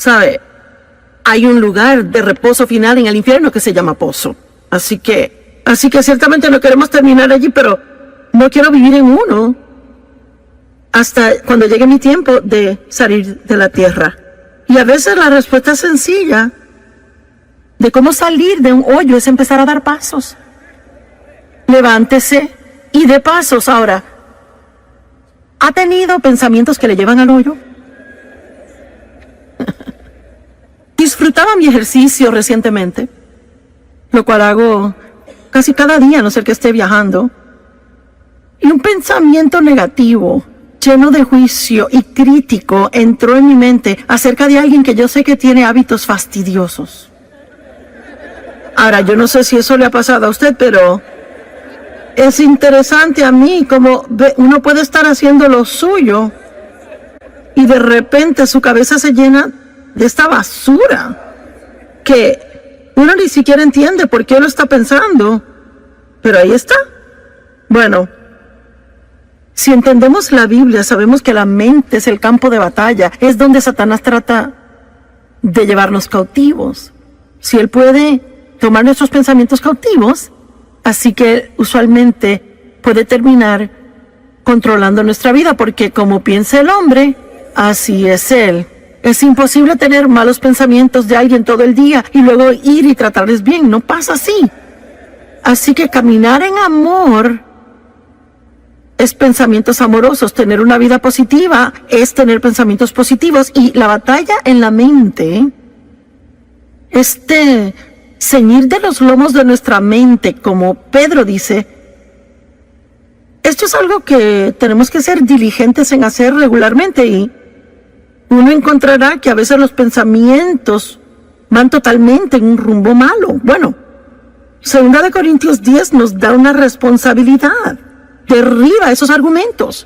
¿Sabe? Hay un lugar de reposo final en el infierno que se llama pozo. Así que ciertamente no queremos terminar allí, pero no quiero vivir en uno hasta cuando llegue mi tiempo de salir de la tierra. Y a veces la respuesta sencilla de cómo salir de un hoyo es empezar a dar pasos. Levántese y dé pasos. Ahora, ¿ha tenido pensamientos que le llevan al hoyo? Disfrutaba mi ejercicio recientemente, lo cual hago casi cada día, a no ser que esté viajando. Y un pensamiento negativo, lleno de juicio y crítico, entró en mi mente acerca de alguien que yo sé que tiene hábitos fastidiosos. Ahora, yo no sé si eso le ha pasado a usted, pero es interesante a mí como uno puede estar haciendo lo suyo y de repente su cabeza se llena de esta basura que uno ni siquiera entiende por qué lo está pensando, pero ahí está. Bueno, si entendemos la Biblia, sabemos que la mente es el campo de batalla, es donde Satanás trata de llevarnos cautivos. Si él puede tomar nuestros pensamientos cautivos, así que él usualmente puede terminar controlando nuestra vida, porque como piensa el hombre, así es él. Es imposible tener malos pensamientos de alguien todo el día y luego ir y tratarles bien. No pasa así. Así que caminar en amor es pensamientos amorosos. Tener una vida positiva es tener pensamientos positivos. Y la batalla en la mente, ceñir de los lomos de nuestra mente, como Pedro dice, esto es algo que tenemos que ser diligentes en hacer regularmente, y uno encontrará que a veces los pensamientos van totalmente en un rumbo malo. Bueno, 2 Corintios 10 nos da una responsabilidad. Derriba esos argumentos,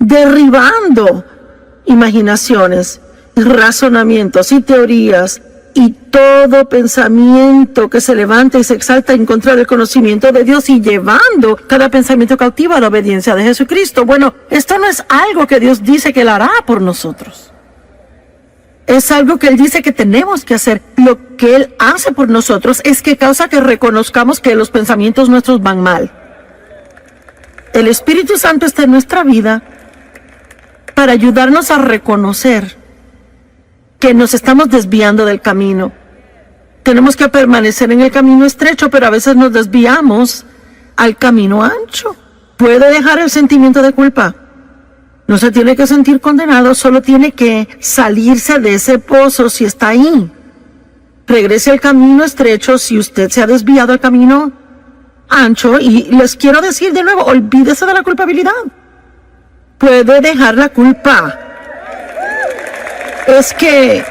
derribando imaginaciones, razonamientos y teorías, y todo pensamiento que se levanta y se exalta en contra del conocimiento de Dios, y llevando cada pensamiento cautivo a la obediencia de Jesucristo. Bueno, esto no es algo que Dios dice que Él hará por nosotros. Es algo que Él dice que tenemos que hacer. Lo que Él hace por nosotros es que causa que reconozcamos que los pensamientos nuestros van mal. El Espíritu Santo está en nuestra vida para ayudarnos a reconocer que nos estamos desviando del camino. Tenemos que permanecer en el camino estrecho, pero a veces nos desviamos al camino ancho. Puede dejar el sentimiento de culpa. No se tiene que sentir condenado, solo tiene que salirse de ese pozo si está ahí. Regrese al camino estrecho si usted se ha desviado al camino ancho. Y les quiero decir de nuevo, olvídese de la culpabilidad. Puede dejar la culpa. Es que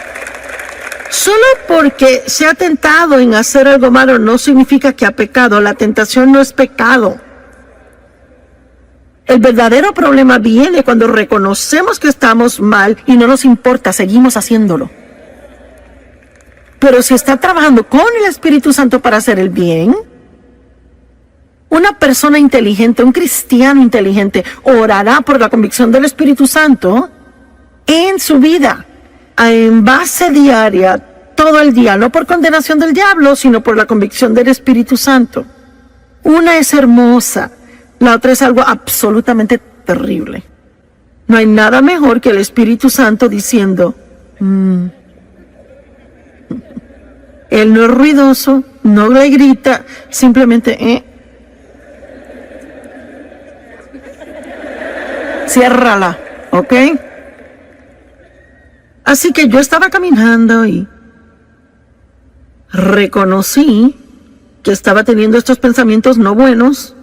solo porque se ha tentado en hacer algo malo no significa que ha pecado. La tentación no es pecado. El verdadero problema viene cuando reconocemos que estamos mal y no nos importa, seguimos haciéndolo. Pero si está trabajando con el Espíritu Santo para hacer el bien, una persona inteligente, un cristiano inteligente, orará por la convicción del Espíritu Santo en su vida, en base diaria, todo el día, no por condenación del diablo, sino por la convicción del Espíritu Santo. Una es hermosa, la otra es algo absolutamente terrible. No hay nada mejor que el Espíritu Santo diciendo, Él no es ruidoso, no le grita, simplemente, ciérrala, ¿ok? Así que yo estaba caminando y reconocí que estaba teniendo estos pensamientos no buenos.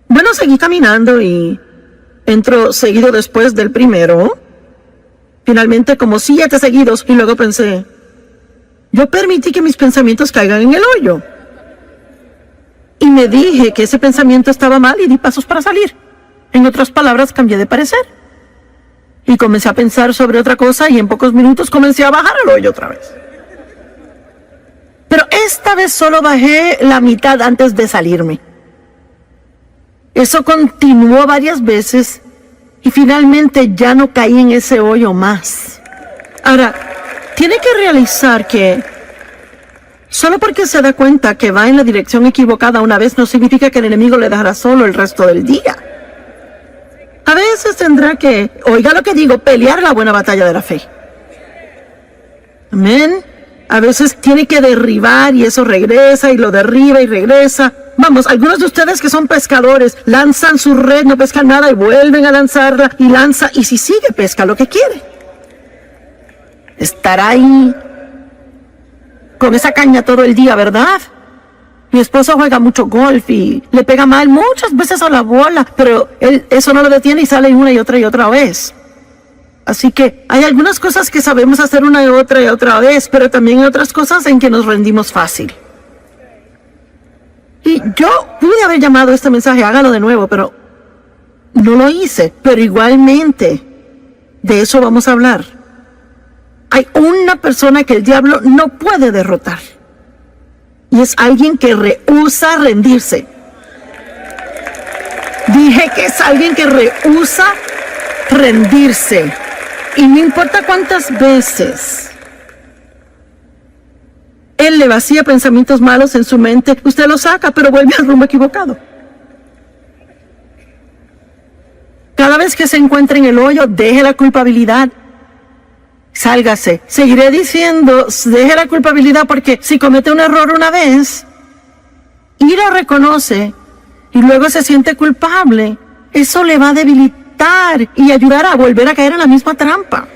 Bueno, seguí caminando y entro seguido después del primero. Finalmente como 7 seguidos, y luego pensé, yo permití que mis pensamientos caigan en el hoyo. Y me dije que ese pensamiento estaba mal y di pasos para salir. En otras palabras, cambié de parecer. Y comencé a pensar sobre otra cosa y en pocos minutos comencé a bajar al hoyo otra vez. Pero esta vez solo bajé la mitad antes de salirme. Eso continuó varias veces y finalmente ya no caí en ese hoyo más. Ahora, tiene que realizar que solo porque se da cuenta que va en la dirección equivocada una vez no significa que el enemigo le dejará solo el resto del día. A veces tendrá que, oiga lo que digo, pelear la buena batalla de la fe. Amén. A veces tiene que derribar y eso regresa y lo derriba y regresa. Vamos, algunos de ustedes que son pescadores lanzan su red, no pescan nada y vuelven a lanzarla y lanza y si sigue pesca lo que quiere. Estará ahí con esa caña todo el día, ¿verdad? Mi esposo juega mucho golf y le pega mal muchas veces a la bola, pero él eso no lo detiene y sale una y otra vez. Así que hay algunas cosas que sabemos hacer una y otra vez, pero también hay otras cosas en que nos rendimos fácil. Y yo pude haber llamado este mensaje, hágalo de nuevo, pero no lo hice. Pero igualmente, de eso vamos a hablar. Hay una persona que el diablo no puede derrotar. Y es alguien que rehúsa rendirse. Dije que es alguien que rehúsa rendirse. Y no importa cuántas veces él le vacía pensamientos malos en su mente, usted lo saca, pero vuelve al rumbo equivocado. Cada vez que se encuentre en el hoyo, deje la culpabilidad. Sálgase. Seguiré diciendo, deje la culpabilidad porque si comete un error una vez y lo reconoce y luego se siente culpable, eso le va a debilitar y ayudar a volver a caer en la misma trampa.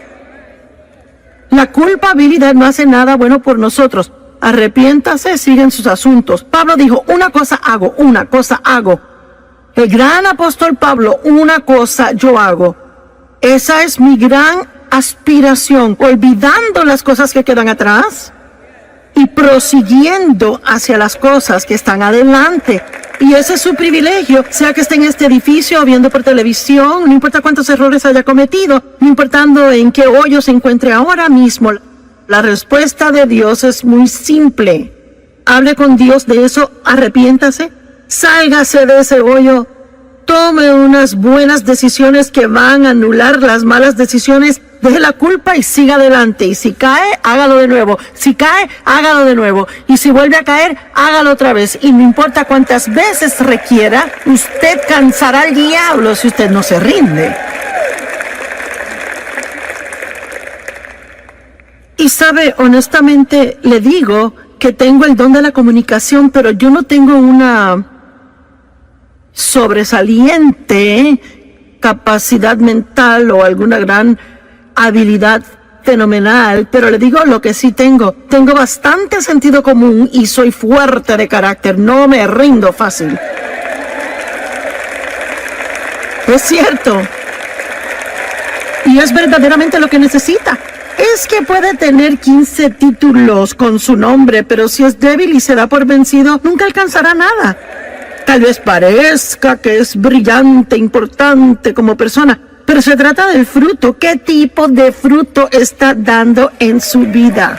La culpabilidad no hace nada bueno por nosotros. Arrepiéntase, sigan sus asuntos. Pablo dijo, una cosa hago. El gran apóstol Pablo, una cosa yo hago. Esa es mi gran aspiración, olvidando las cosas que quedan atrás y prosiguiendo hacia las cosas que están adelante. Y ese es su privilegio, sea que esté en este edificio o viendo por televisión, no importa cuántos errores haya cometido, no importando en qué hoyo se encuentre ahora mismo. La respuesta de Dios es muy simple. Hable con Dios de eso, arrepiéntase, sálgase de ese hoyo, tome unas buenas decisiones que van a anular las malas decisiones, deje la culpa y siga adelante. Y si cae, hágalo de nuevo. Si cae, hágalo de nuevo. Y si vuelve a caer, hágalo otra vez. Y no importa cuántas veces requiera, usted cansará al diablo si usted no se rinde. Y sabe, honestamente le digo que tengo el don de la comunicación, pero yo no tengo una sobresaliente capacidad mental o alguna gran habilidad fenomenal, pero le digo lo que sí tengo. Tengo bastante sentido común y soy fuerte de carácter, no me rindo fácil. Es cierto. Y es verdaderamente lo que necesita. Es que puede tener 15 títulos con su nombre, pero si es débil y se da por vencido, nunca alcanzará nada. Tal vez parezca que es brillante, importante como persona, pero se trata del fruto. ¿Qué tipo de fruto está dando en su vida?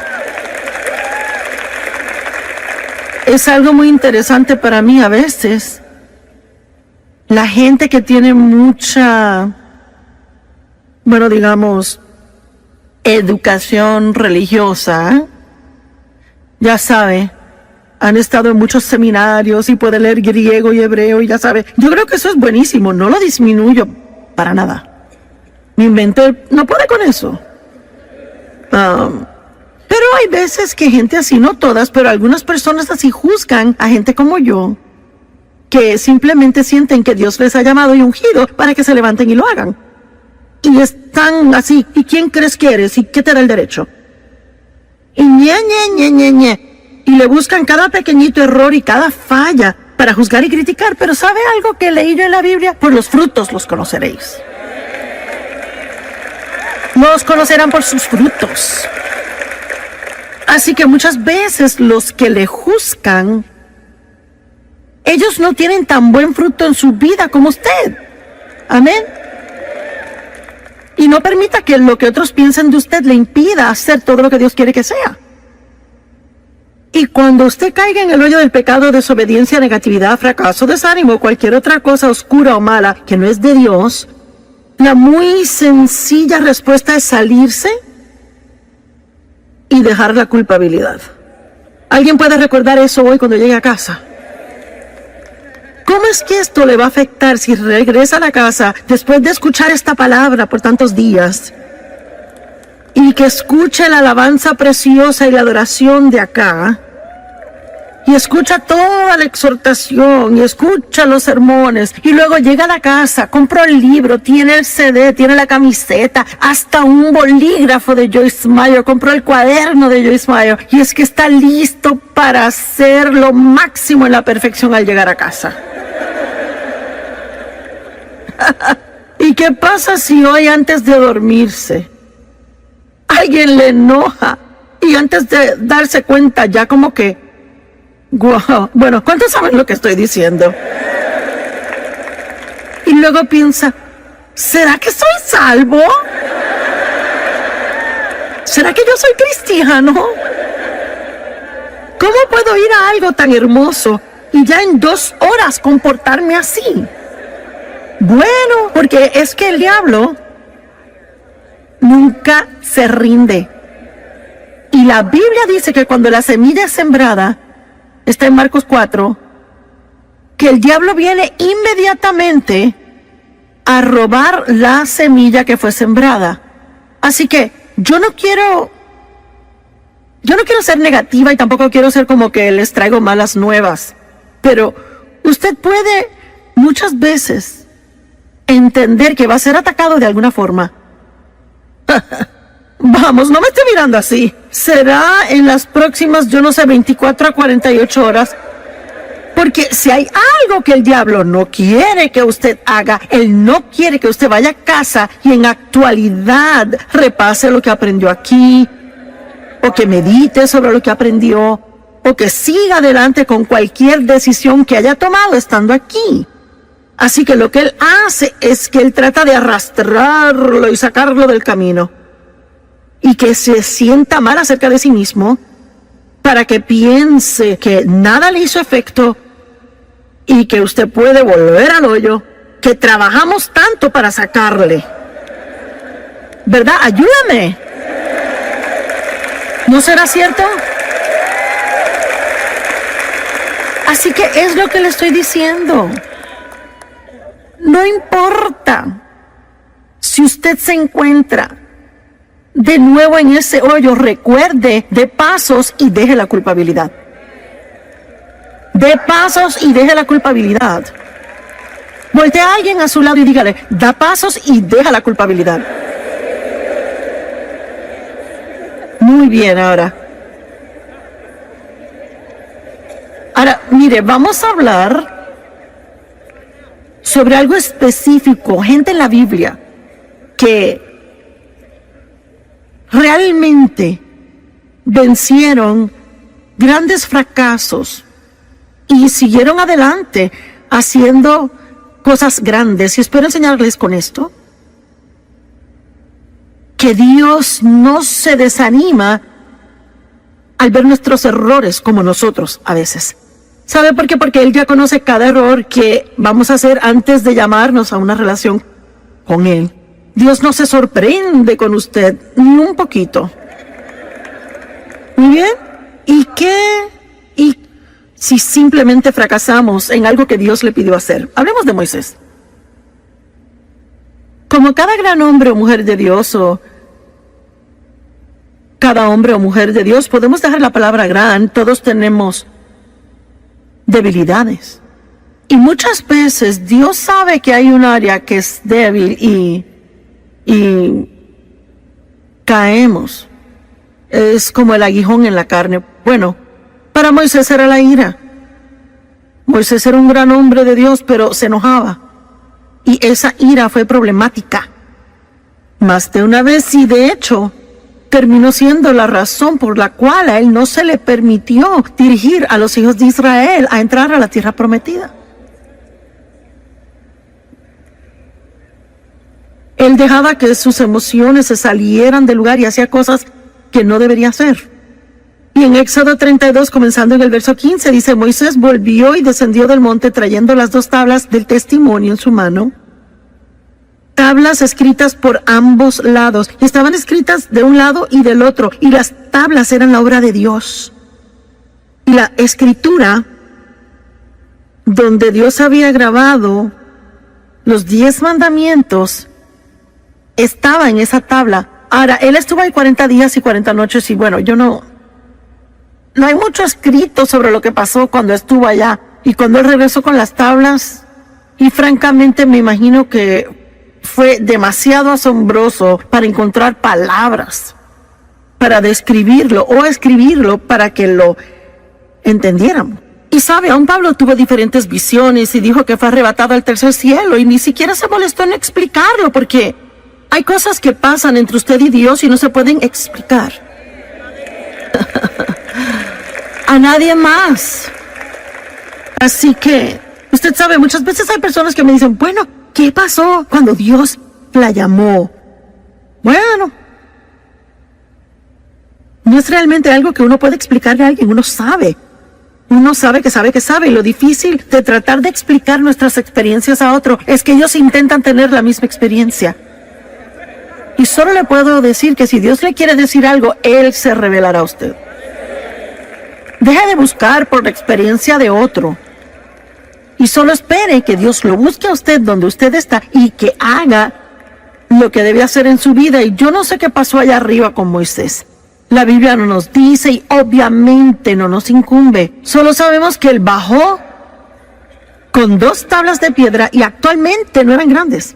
Es algo muy interesante para mí a veces. La gente que tiene mucha, bueno, digamos, educación religiosa, ya sabe, han estado en muchos seminarios y puede leer griego y hebreo y ya sabe. Yo creo que eso es buenísimo, no lo disminuyo para nada. Mi mente no puede con eso. Pero hay veces que gente así, no todas, pero algunas personas así juzgan a gente como yo, que simplemente sienten que Dios les ha llamado y ungido para que se levanten y lo hagan. Y están así, ¿y quién crees que eres? ¿Y qué te da el derecho? Y y le buscan cada pequeñito error y cada falla para juzgar y criticar. Pero ¿sabe algo que leí yo en la Biblia? Por los frutos los conoceréis. Los conocerán por sus frutos. Así que muchas veces los que le juzgan, ellos no tienen tan buen fruto en su vida como usted. Amén. Y no permita que lo que otros piensen de usted le impida hacer todo lo que Dios quiere que sea. Y cuando usted caiga en el hoyo del pecado, desobediencia, negatividad, fracaso, desánimo, cualquier otra cosa oscura o mala que no es de Dios, la muy sencilla respuesta es salirse y dejar la culpabilidad. ¿Alguien puede recordar eso hoy cuando llegue a casa? ¿Cómo es que esto le va a afectar si regresa a la casa después de escuchar esta palabra por tantos días y que escuche la alabanza preciosa y la adoración de acá y escucha toda la exhortación y escucha los sermones y luego llega a la casa, compra el libro, tiene el CD, tiene la camiseta, hasta un bolígrafo de Joyce Meyer, compró el cuaderno de Joyce Meyer y es que está listo para hacer lo máximo en la perfección al llegar a casa? ¿Y qué pasa si hoy antes de dormirse alguien le enoja y antes de darse cuenta ya como que, wow, bueno, ¿cuántos saben lo que estoy diciendo? Y luego piensa, ¿será que soy salvo? ¿Será que yo soy cristiano? ¿Cómo puedo ir a algo tan hermoso y ya en 2 horas comportarme así? Bueno, porque es que el diablo nunca se rinde. Y la Biblia dice que cuando la semilla es sembrada, está en Marcos 4, que el diablo viene inmediatamente a robar la semilla que fue sembrada. Así que yo no quiero ser negativa y tampoco quiero ser como que les traigo malas nuevas, pero usted puede muchas veces entender que va a ser atacado de alguna forma. Vamos, no me esté mirando así. Será en las próximas, 24 a 48 horas. Porque si hay algo que el diablo no quiere que usted haga, él no quiere que usted vaya a casa y en actualidad repase lo que aprendió aquí, o que medite sobre lo que aprendió, o que siga adelante con cualquier decisión que haya tomado estando aquí. Así que lo que él hace es que él trata de arrastrarlo y sacarlo del camino. Y que se sienta mal acerca de sí mismo para que piense que nada le hizo efecto y que usted puede volver al hoyo que trabajamos tanto para sacarle. ¿Verdad? Ayúdame. ¿No será cierto? Así que es lo que le estoy diciendo. No importa si usted se encuentra de nuevo en ese hoyo, recuerde, dé pasos y deje la culpabilidad. Dé pasos y deje la culpabilidad. Voltea a alguien a su lado y dígale, da pasos y deja la culpabilidad. Muy bien, ahora, mire, vamos a hablar sobre algo específico, gente en la Biblia que realmente vencieron grandes fracasos y siguieron adelante haciendo cosas grandes. Y espero enseñarles con esto que Dios no se desanima al ver nuestros errores como nosotros a veces. ¿Sabe por qué? Porque Él ya conoce cada error que vamos a hacer antes de llamarnos a una relación con Él. Dios no se sorprende con usted ni un poquito. Muy bien. ¿Y qué? ¿Y si simplemente fracasamos en algo que Dios le pidió hacer? Hablemos de Moisés. Como cada gran hombre o mujer de Dios, o cada hombre o mujer de Dios, podemos dejar la palabra gran, todos tenemos debilidades. Y muchas veces Dios sabe que hay un área que es débil y caemos. Es como el aguijón en la carne. Bueno, para Moisés era la ira. Moisés era un gran hombre de Dios, pero se enojaba. Y esa ira fue problemática más de una vez, y de hecho terminó siendo la razón por la cual a él no se le permitió dirigir a los hijos de Israel a entrar a la tierra prometida. Él dejaba que sus emociones se salieran del lugar y hacía cosas que no debería hacer. Y en Éxodo 32, comenzando en el verso 15, dice: Moisés volvió y descendió del monte trayendo las 2 tablas del testimonio en su mano. tablas escritas por ambos lados. Estaban escritas de un lado y del otro, y las tablas eran la obra de Dios. Y la escritura, donde Dios había grabado los 10 mandamientos, estaba en esa tabla. Ahora, él estuvo ahí 40 días y 40 noches, y bueno, no hay mucho escrito sobre lo que pasó cuando estuvo allá y cuando él regresó con las tablas. Y francamente me imagino que fue demasiado asombroso para encontrar palabras para describirlo o escribirlo para que lo entendiéramos. Y sabe, aún Pablo tuvo diferentes visiones y dijo que fue arrebatado al tercer cielo, y ni siquiera se molestó en explicarlo, porque hay cosas que pasan entre usted y Dios y no se pueden explicar a nadie más. Así que, usted sabe, muchas veces hay personas que me dicen, bueno, ¿qué pasó cuando Dios la llamó? Bueno, no es realmente algo que uno puede explicarle a alguien. Uno sabe que sabe que sabe. Y lo difícil de tratar de explicar nuestras experiencias a otro es que ellos intentan tener la misma experiencia. Y solo le puedo decir que si Dios le quiere decir algo, Él se revelará a usted. Deje de buscar por la experiencia de otro. Y solo espere que Dios lo busque a usted donde usted está y que haga lo que debe hacer en su vida. Y yo no sé qué pasó allá arriba con Moisés. La Biblia no nos dice y obviamente no nos incumbe. Solo sabemos que él bajó con 2 tablas de piedra y actualmente no eran grandes.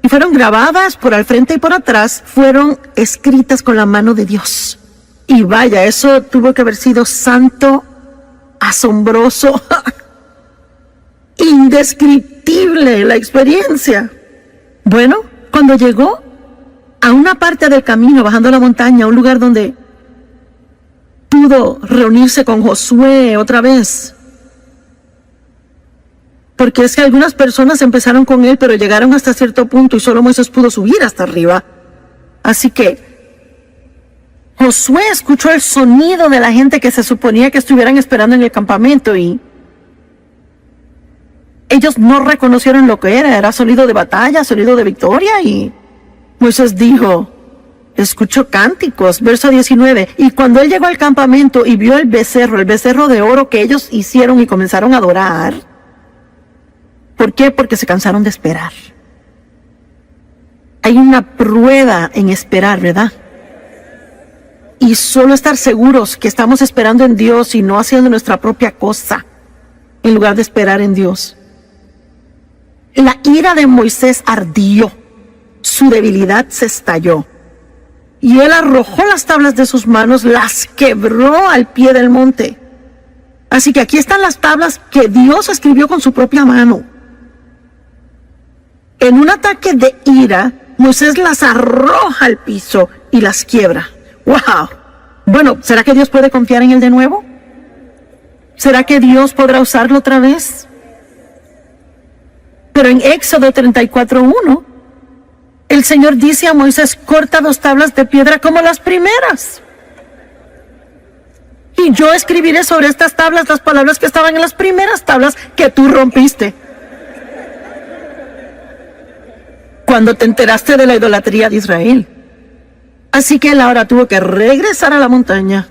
Y fueron grabadas por al frente y por atrás, fueron escritas con la mano de Dios. Y vaya, eso tuvo que haber sido santo, asombroso, indescriptible la experiencia. Bueno, cuando llegó a una parte del camino, bajando la montaña, a un lugar donde pudo reunirse con Josué otra vez. Porque es que algunas personas empezaron con él, pero llegaron hasta cierto punto y solo Moisés pudo subir hasta arriba. Así que Josué escuchó el sonido de la gente que se suponía que estuvieran esperando en el campamento, y ellos no reconocieron lo que era sonido de batalla, sonido de victoria. Y Moisés dijo, escuchó cánticos, verso 19, y cuando él llegó al campamento y vio el becerro de oro que ellos hicieron y comenzaron a adorar. ¿Por qué? Porque se cansaron de esperar. Hay una prueba en esperar, ¿verdad? Y solo estar seguros que estamos esperando en Dios y no haciendo nuestra propia cosa, en lugar de esperar en Dios. La ira de Moisés ardió, su debilidad se estalló, y él arrojó las tablas de sus manos, las quebró al pie del monte. Así que aquí están las tablas que Dios escribió con su propia mano. En un ataque de ira, Moisés las arroja al piso y las quiebra. ¡Wow! Bueno, ¿será que Dios puede confiar en él de nuevo? ¿Será que Dios podrá usarlo otra vez? Pero en Éxodo 34:1, el Señor dice a Moisés, corta 2 tablas de piedra como las primeras. Y yo escribiré sobre estas tablas las palabras que estaban en las primeras tablas que tú rompiste. Cuando te enteraste de la idolatría de Israel. Así que él ahora tuvo que regresar a la montaña.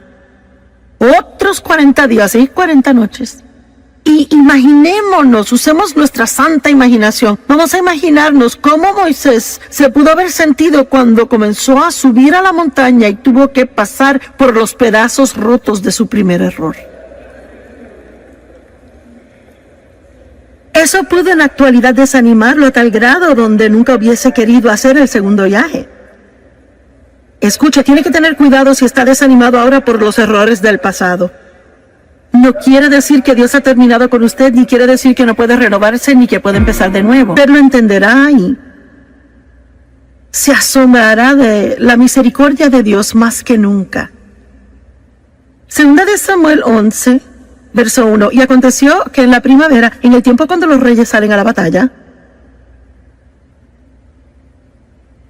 Otros 40 días y 40 noches. Y imaginémonos, usemos nuestra santa imaginación. Vamos a imaginarnos cómo Moisés se pudo haber sentido cuando comenzó a subir a la montaña y tuvo que pasar por los pedazos rotos de su primer error. Eso pudo en la actualidad desanimarlo a tal grado donde nunca hubiese querido hacer el segundo viaje. Escucha, tiene que tener cuidado si está desanimado ahora por los errores del pasado. No quiere decir que Dios ha terminado con usted, ni quiere decir que no puede renovarse, ni que puede empezar de nuevo. Pero lo entenderá y se asombrará de la misericordia de Dios más que nunca. Segunda de Samuel 11, verso 1. Y aconteció que en la primavera, en el tiempo cuando los reyes salen a la batalla,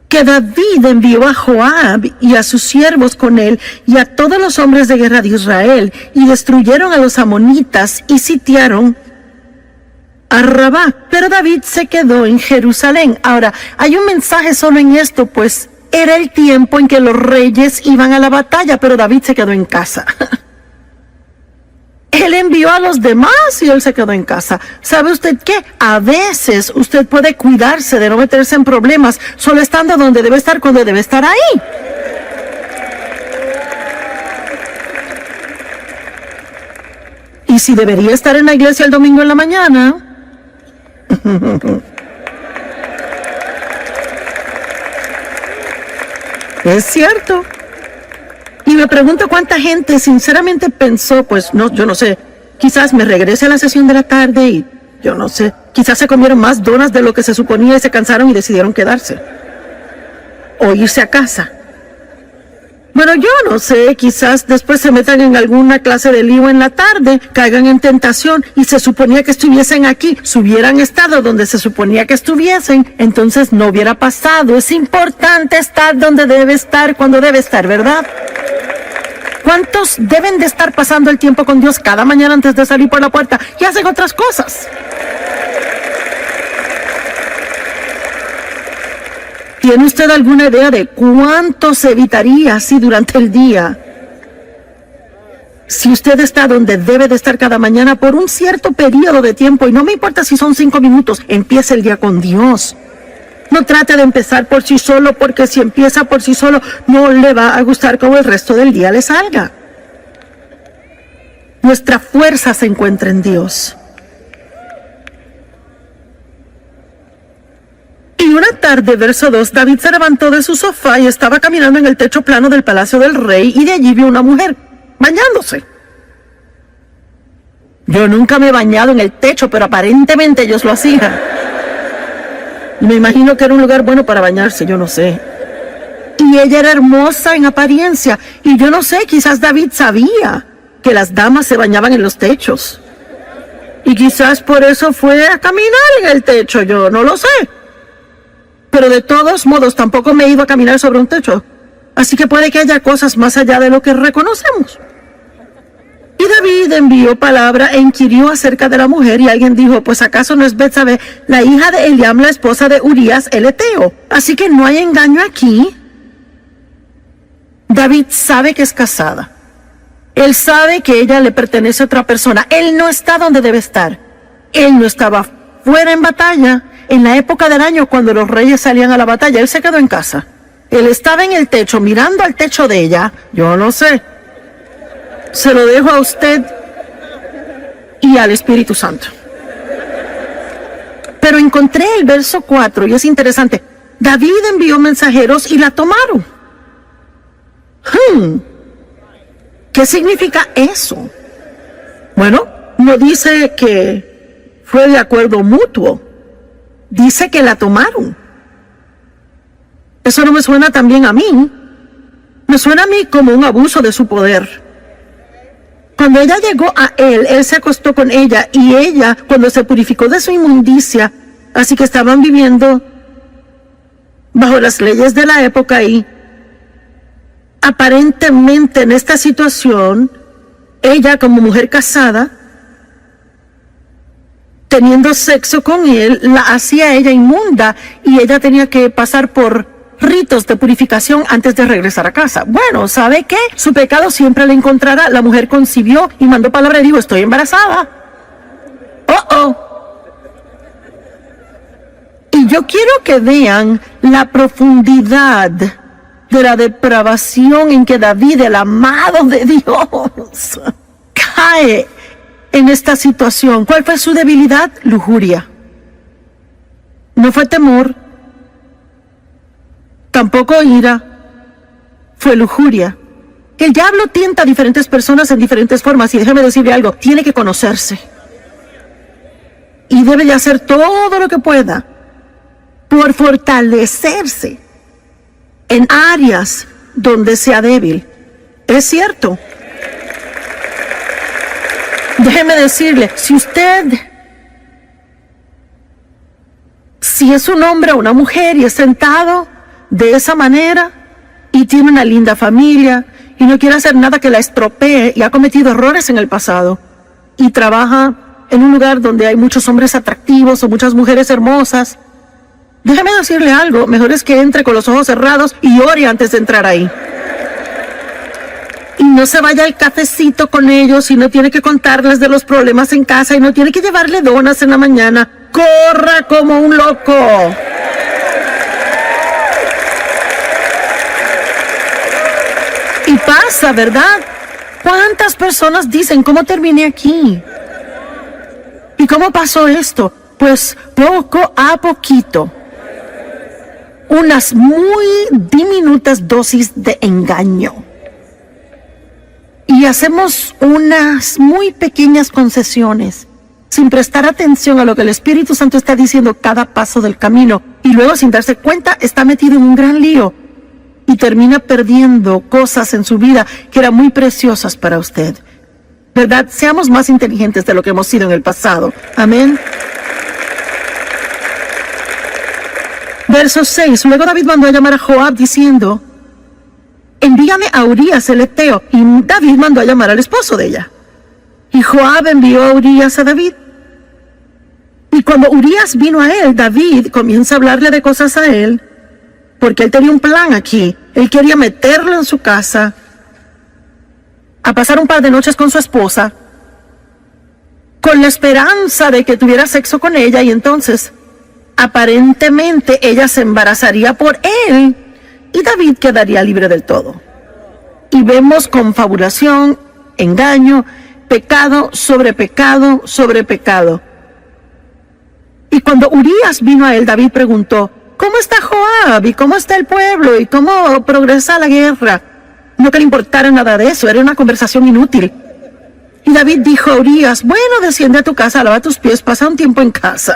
que David envió a Joab y a sus siervos con él y a todos los hombres de guerra de Israel, y destruyeron a los amonitas y sitiaron a Rabá, pero David se quedó en Jerusalén. Ahora, hay un mensaje solo en esto, pues era el tiempo en que los reyes iban a la batalla, pero David se quedó en casa. Él envió a los demás y él se quedó en casa. ¿Sabe usted qué? A veces usted puede cuidarse de no meterse en problemas solo estando donde debe estar cuando debe estar ahí. Y si debería estar en la iglesia el domingo en la mañana, es cierto. Y me pregunto cuánta gente sinceramente pensó, pues no, yo no sé, quizás me regrese a la sesión de la tarde y yo no sé, quizás se comieron más donas de lo que se suponía y se cansaron y decidieron quedarse. O irse a casa. Bueno, yo no sé, quizás después se metan en alguna clase de lío en la tarde, caigan en tentación y se suponía que estuviesen aquí. Si hubieran estado donde se suponía que estuviesen, entonces no hubiera pasado. Es importante estar donde debe estar, cuando debe estar, ¿verdad? ¿Cuántos deben de estar pasando el tiempo con Dios cada mañana antes de salir por la puerta y hacen otras cosas? ¿Tiene usted alguna idea de cuánto se evitaría así durante el día? Si usted está donde debe de estar cada mañana por un cierto periodo de tiempo, y no me importa si son 5 minutos, empiece el día con Dios. No trate de empezar por sí solo, porque si empieza por sí solo, no le va a gustar cómo el resto del día le salga. Nuestra fuerza se encuentra en Dios. Y una tarde, verso 2, David se levantó de su sofá y estaba caminando en el techo plano del palacio del rey, y de allí vio una mujer bañándose. Yo nunca me he bañado en el techo, pero aparentemente ellos lo hacían. Y me imagino que era un lugar bueno para bañarse, yo no sé. Y ella era hermosa en apariencia, y yo no sé, quizás David sabía que las damas se bañaban en los techos. Y quizás por eso fue a caminar en el techo, yo no lo sé. Pero de todos modos, tampoco me he ido a caminar sobre un techo. Así que puede que haya cosas más allá de lo que reconocemos. Y David envió palabra e inquirió acerca de la mujer, y alguien dijo, pues acaso no es Betsabé, la hija de Eliam, la esposa de Urías el Eteo. Así que no hay engaño aquí. David sabe que es casada. Él sabe que ella le pertenece a otra persona. Él no está donde debe estar. Él no estaba fuera en batalla. En la época del año, cuando los reyes salían a la batalla, él se quedó en casa. Él estaba en el techo, mirando al techo de ella. Yo no sé. Se lo dejo a usted y al Espíritu Santo. Pero encontré el verso 4 y es interesante. David envió mensajeros y la tomaron. ¿Qué significa eso? Bueno, no dice que fue de acuerdo mutuo. Dice que la tomaron. Eso no me suena tan bien a mí. Me suena a mí como un abuso de su poder. Cuando ella llegó a él, él se acostó con ella, y ella, cuando se purificó de su inmundicia, así que estaban viviendo bajo las leyes de la época, y aparentemente en esta situación, ella como mujer casada, teniendo sexo con él, la hacía ella inmunda, y ella tenía que pasar por ritos de purificación antes de regresar a casa. Bueno, ¿sabe qué? Su pecado siempre le encontrará. La mujer concibió y mandó palabra y dijo, estoy embarazada. Y yo quiero que vean la profundidad de la depravación en que David, el amado de Dios, cae en esta situación. ¿Cuál fue su debilidad? Lujuria. No fue temor. Tampoco ira, fue lujuria. El diablo tienta a diferentes personas en diferentes formas, y déjeme decirle algo, tiene que conocerse. Y debe de hacer todo lo que pueda por fortalecerse en áreas donde sea débil. Es cierto. Déjeme decirle, si es un hombre o una mujer y es sentado de esa manera y tiene una linda familia y no quiere hacer nada que la estropee y ha cometido errores en el pasado y trabaja en un lugar donde hay muchos hombres atractivos o muchas mujeres hermosas, déjame decirle algo, mejor es que entre con los ojos cerrados y ore antes de entrar ahí. Y no se vaya al cafecito con ellos y no tiene que contarles de los problemas en casa y no tiene que llevarle donas en la mañana. ¡Corra como un loco! Y pasa, ¿verdad? ¿Cuántas personas dicen, ¿cómo terminé aquí? ¿Y cómo pasó esto? Pues poco a poquito. Unas muy diminutas dosis de engaño. Y hacemos unas muy pequeñas concesiones, sin prestar atención a lo que el Espíritu Santo está diciendo cada paso del camino. Y luego, sin darse cuenta, está metido en un gran lío. Y termina perdiendo cosas en su vida que eran muy preciosas para usted. ¿Verdad? Seamos más inteligentes de lo que hemos sido en el pasado. Amén. Verso 6. Luego David mandó a llamar a Joab diciendo, envíame a Urías el Eteo. Y David mandó a llamar al esposo de ella. Y Joab envió a Urías a David. Y cuando Urías vino a él, David comienza a hablarle de cosas a él, porque él tenía un plan aquí. Él quería meterlo en su casa, a pasar un par de noches con su esposa, con la esperanza de que tuviera sexo con ella, y entonces, aparentemente, ella se embarazaría por él, y David quedaría libre del todo. Y vemos confabulación, engaño, pecado sobre pecado sobre pecado. Y cuando Urías vino a él, David preguntó, ¿cómo está Joab? ¿Y cómo está el pueblo? ¿Y cómo progresa la guerra? No que le importara nada de eso, era una conversación inútil. Y David dijo a Urías, bueno, desciende a tu casa, lava tus pies, pasa un tiempo en casa.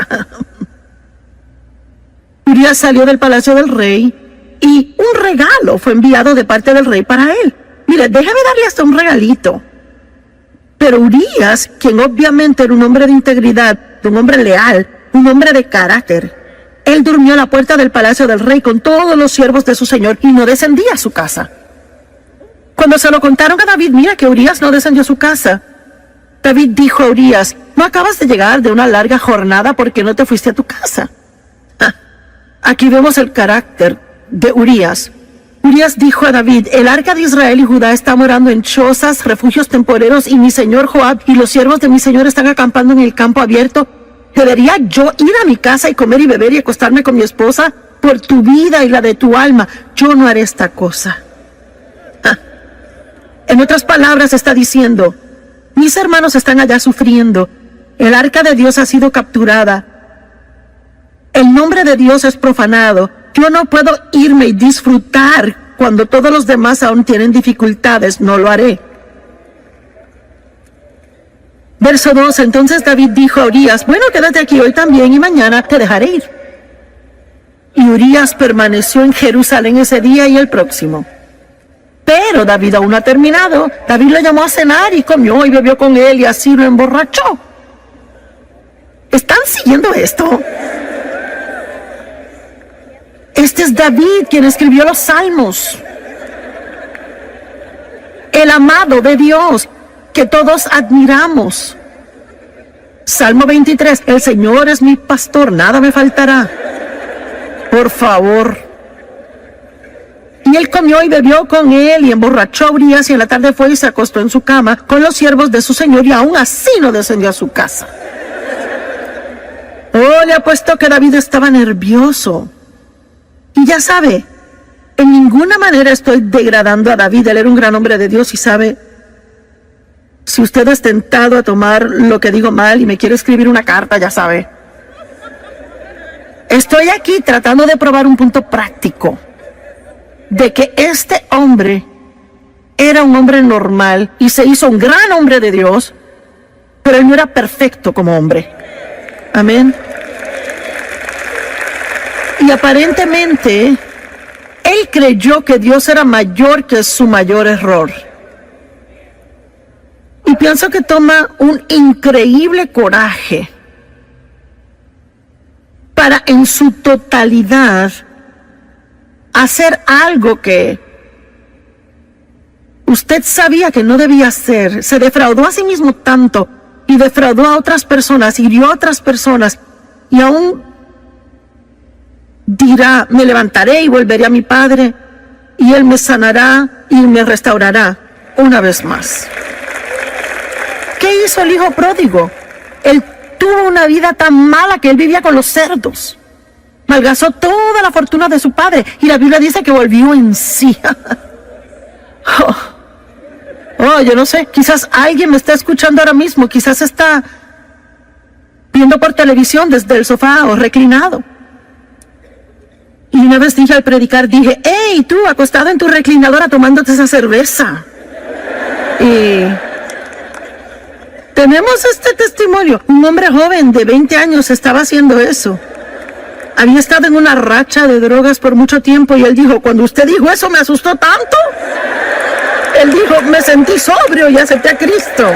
Urías salió del palacio del rey y un regalo fue enviado de parte del rey para él. Mire, déjame darle hasta un regalito. Pero Urías, quien obviamente era un hombre de integridad, un hombre leal, un hombre de carácter, él durmió a la puerta del palacio del rey con todos los siervos de su señor y no descendía a su casa. Cuando se lo contaron a David, mira que Urías no descendió a su casa. David dijo a Urías, ¿no acabas de llegar de una larga jornada porque no te fuiste a tu casa? Aquí vemos el carácter de Urías. Urías dijo a David, el arca de Israel y Judá está morando en chozas, refugios temporeros, y mi señor Joab y los siervos de mi señor están acampando en el campo abierto. ¿Debería yo ir a mi casa y comer y beber y acostarme con mi esposa? Por tu vida y la de tu alma, yo no haré esta cosa. En otras palabras, está diciendo, mis hermanos están allá sufriendo, el arca de Dios ha sido capturada, el nombre de Dios es profanado, yo no puedo irme y disfrutar cuando todos los demás aún tienen dificultades, no lo haré. Verso 2, entonces David dijo a Urías, bueno, quédate aquí hoy también y mañana te dejaré ir. Y Urías permaneció en Jerusalén ese día y el próximo. Pero David aún no ha terminado. David lo llamó a cenar y comió y bebió con él y así lo emborrachó. ¿Están siguiendo esto? Este es David quien escribió los salmos. El amado de Dios que todos admiramos. Salmo 23, el Señor es mi pastor, nada me faltará. Por favor. Y él comió y bebió con él y emborrachó a Urías y en la tarde fue y se acostó en su cama con los siervos de su señor y aún así no descendió a su casa. Oh, le apuesto que David estaba nervioso. Y ya sabe, en ninguna manera estoy degradando a David, él era un gran hombre de Dios y sabe, si usted es tentado a tomar lo que digo mal y me quiere escribir una carta, ya sabe. Estoy aquí tratando de probar un punto práctico de que este hombre era un hombre normal y se hizo un gran hombre de Dios, pero él no era perfecto como hombre. Amén. Y aparentemente, él creyó que Dios era mayor que su mayor error. Y pienso que toma un increíble coraje para en su totalidad hacer algo que usted sabía que no debía hacer. Se defraudó a sí mismo tanto y defraudó a otras personas, hirió a otras personas, y aún dirá, me levantaré y volveré a mi Padre, y Él me sanará y me restaurará una vez más. ¿Qué hizo el hijo pródigo? Él tuvo una vida tan mala que él vivía con los cerdos. Malgastó toda la fortuna de su padre, y la Biblia dice que volvió en sí. Yo no sé, quizás alguien me está escuchando ahora mismo, quizás está viendo por televisión desde el sofá o reclinado. Y una vez dije al predicar, dije, hey, tú acostado en tu reclinadora tomándote esa cerveza. Y tenemos este testimonio. Un hombre joven de 20 años estaba haciendo eso. Había estado en una racha de drogas por mucho tiempo, y él dijo, cuando usted dijo eso me asustó tanto. Él dijo, me sentí sobrio y acepté a Cristo.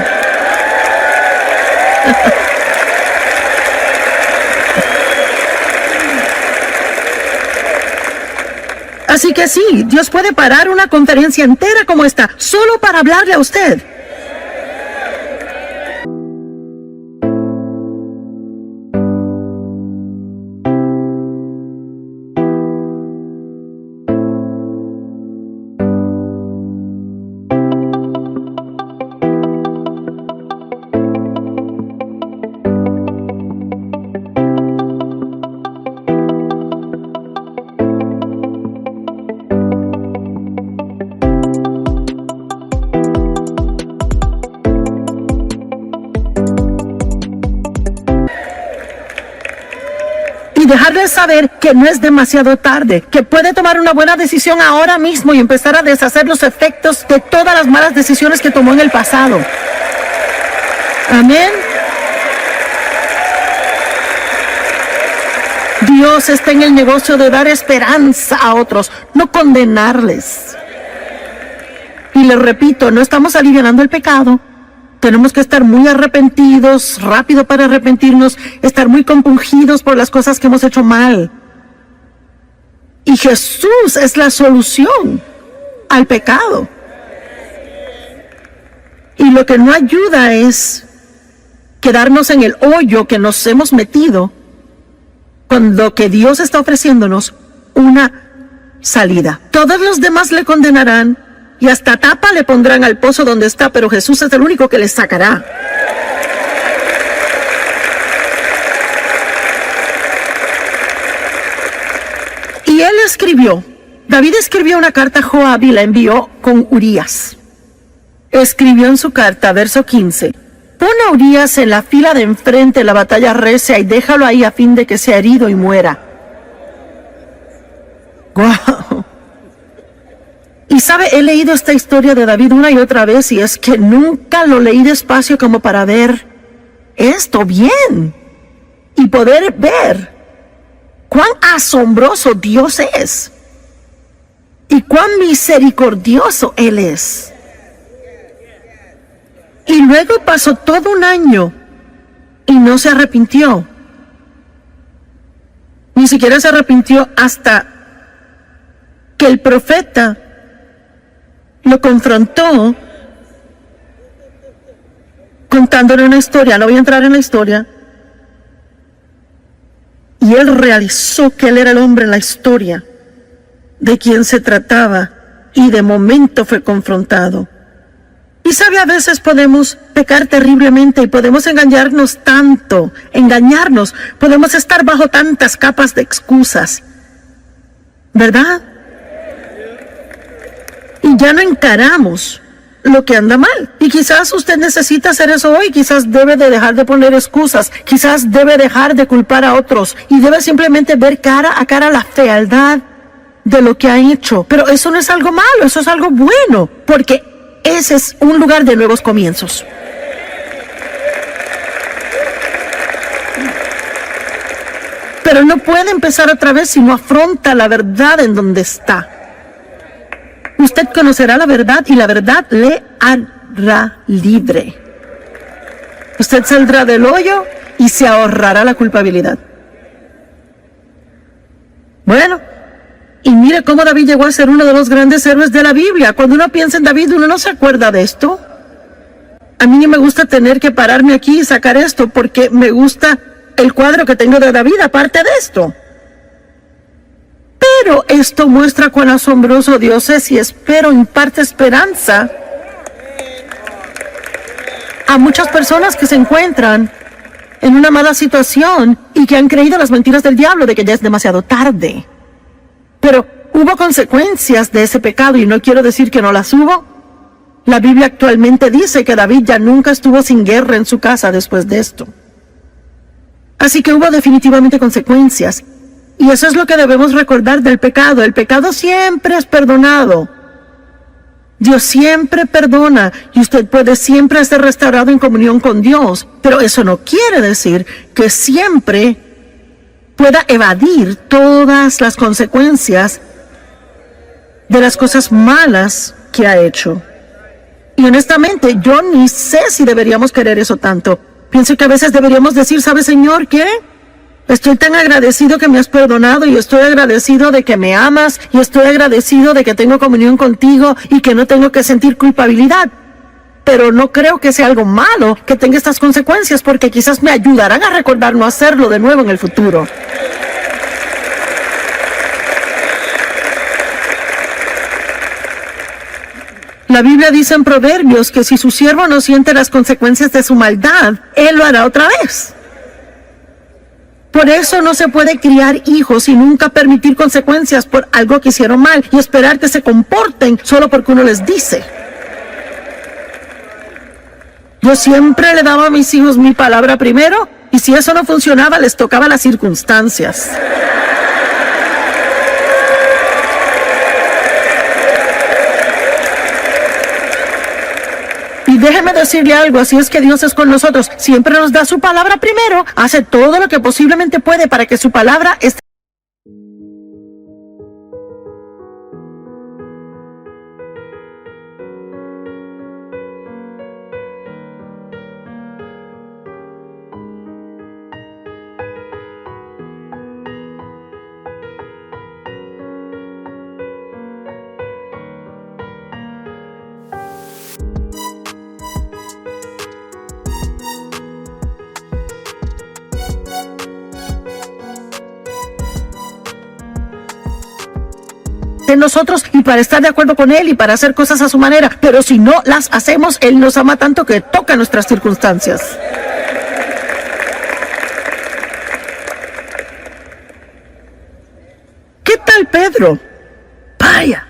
Así que sí, Dios puede parar una conferencia entera como esta, solo para hablarle a usted. Y dejarles saber que no es demasiado tarde, que puede tomar una buena decisión ahora mismo y empezar a deshacer los efectos de todas las malas decisiones que tomó en el pasado. Amén. Dios está en el negocio de dar esperanza a otros, no condenarles. Y les repito, no estamos alivianando el pecado. Tenemos que estar muy arrepentidos, rápido para arrepentirnos, estar muy compungidos por las cosas que hemos hecho mal. Y Jesús es la solución al pecado. Y lo que no ayuda es quedarnos en el hoyo que nos hemos metido, cuando que Dios está ofreciéndonos una salida. Todos los demás le condenarán, y hasta tapa le pondrán al pozo donde está, pero Jesús es el único que les sacará. Y él escribió, David escribió una carta a Joab y la envió con Urías. Escribió en su carta, verso 15, pon a Urías en la fila de enfrente, la batalla recia, y déjalo ahí a fin de que sea herido y muera. ¡Guau! Y sabe, he leído esta historia de David una y otra vez, y es que nunca lo leí despacio como para ver esto bien y poder ver cuán asombroso Dios es y cuán misericordioso Él es. Y luego pasó todo un año y no se arrepintió. Ni siquiera se arrepintió hasta que el profeta lo confrontó contándole una historia. No voy a entrar en la historia. Y él realizó que él era el hombre en la historia de quien se trataba, y de momento fue confrontado. Y sabe, a veces podemos pecar terriblemente y podemos engañarnos tanto, podemos estar bajo tantas capas de excusas, ¿verdad? Y ya no encaramos lo que anda mal. Y quizás usted necesita hacer eso hoy, quizás debe de dejar de poner excusas, quizás debe dejar de culpar a otros y debe simplemente ver cara a cara la fealdad de lo que ha hecho. Pero eso no es algo malo, eso es algo bueno, porque ese es un lugar de nuevos comienzos. Pero no puede empezar otra vez si no afronta la verdad en donde está. Usted conocerá la verdad y la verdad le hará libre. Usted saldrá del hoyo y se ahorrará la culpabilidad. Bueno, y mire cómo David llegó a ser uno de los grandes héroes de la Biblia. Cuando uno piensa en David, uno no se acuerda de esto. A mí ni me gusta tener que pararme aquí y sacar esto porque me gusta el cuadro que tengo de David, aparte de esto. Pero esto muestra cuán asombroso Dios es y espero imparte esperanza a muchas personas que se encuentran en una mala situación y que han creído las mentiras del diablo de que ya es demasiado tarde. Pero hubo consecuencias de ese pecado y no quiero decir que no las hubo. La Biblia actualmente dice que David ya nunca estuvo sin guerra en su casa después de esto. Así que hubo definitivamente consecuencias. Y eso es lo que debemos recordar del pecado. El pecado siempre es perdonado. Dios siempre perdona y usted puede siempre ser restaurado en comunión con Dios. Pero eso no quiere decir que siempre pueda evadir todas las consecuencias de las cosas malas que ha hecho. Y honestamente, yo ni sé si deberíamos querer eso tanto. Pienso que a veces deberíamos decir, ¿sabe, Señor, qué? Estoy tan agradecido que me has perdonado y estoy agradecido de que me amas y estoy agradecido de que tengo comunión contigo y que no tengo que sentir culpabilidad. Pero no creo que sea algo malo que tenga estas consecuencias porque quizás me ayudarán a recordar no hacerlo de nuevo en el futuro. La Biblia dice en Proverbios que si su siervo no siente las consecuencias de su maldad, él lo hará otra vez. Por eso no se puede criar hijos y nunca permitir consecuencias por algo que hicieron mal y esperar que se comporten solo porque uno les dice. Yo siempre le daba a mis hijos mi palabra primero y si eso no funcionaba les tocaba las circunstancias. Y déjeme decirle algo, así es que Dios es con nosotros. Siempre nos da su palabra primero, hace todo lo que posiblemente puede para que su palabra esté. En nosotros y para estar de acuerdo con Él y para hacer cosas a su manera, pero si no las hacemos, Él nos ama tanto que toca nuestras circunstancias. ¿Qué tal Pedro? Vaya.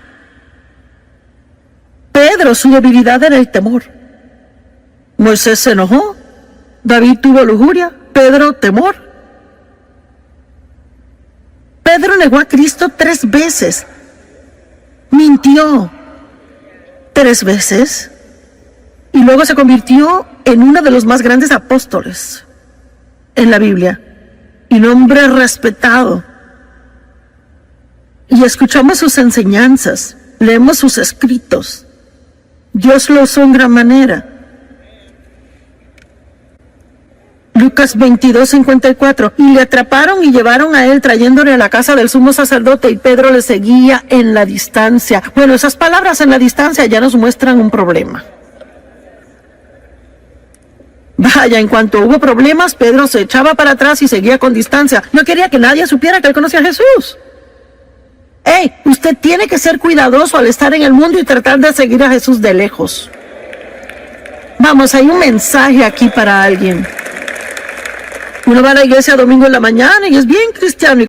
Pedro, su debilidad era el temor. Moisés se enojó, David tuvo lujuria, Pedro temor. Pedro negó a Cristo 3 veces. Mintió 3 veces y luego se convirtió en uno de los más grandes apóstoles en la Biblia y un hombre respetado. Y escuchamos sus enseñanzas, leemos sus escritos. Dios lo usó en gran manera. Lucas 22:54, y le atraparon y llevaron a él trayéndole a la casa del sumo sacerdote y Pedro le seguía en la distancia. Bueno, esas palabras en la distancia ya nos muestran un problema. Vaya, en cuanto hubo problemas, Pedro se echaba para atrás y seguía con distancia. No quería que nadie supiera que él conocía a Jesús. ¡Ey! Usted tiene que ser cuidadoso al estar en el mundo y tratar de seguir a Jesús de lejos. Vamos, hay un mensaje aquí para alguien. Uno va a la iglesia domingo en la mañana y es bien cristiano.